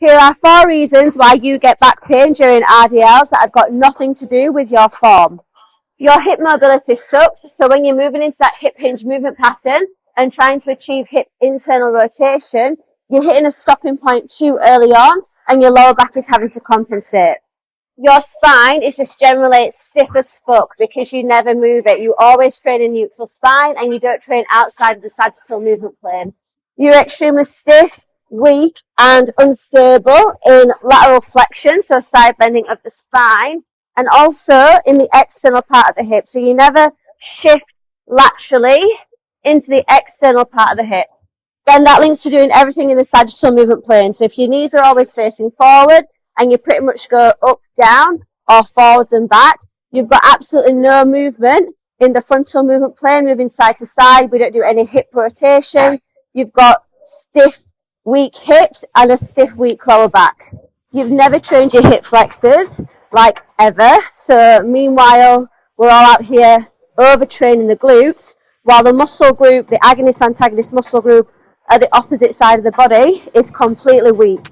Here are 4 reasons why you get back pain during RDLs that have got nothing to do with your form. Your hip mobility sucks, so when you're moving into that hip hinge movement pattern and trying to achieve hip internal rotation, you're hitting a stopping point too early on and your lower back is having to compensate. Your spine is just generally stiff as fuck because you never move it. You always train in neutral spine and you don't train outside of the sagittal movement plane. You're extremely stiff, weak and unstable in lateral flexion, so side bending of the spine, and also in the external part of the hip. So you never shift laterally into the external part of the hip. Then that links to doing everything in the sagittal movement plane. So if your knees are always facing forward and you pretty much go up, down, or forwards and back, you've got absolutely no movement in the frontal movement plane, moving side to side. We don't do any hip rotation. You've got stiff, weak hips and a stiff, weak lower back. You've never trained your hip flexors, like ever. So meanwhile, we're all out here overtraining the glutes, while the muscle group, the agonist-antagonist muscle group at the opposite side of the body is completely weak.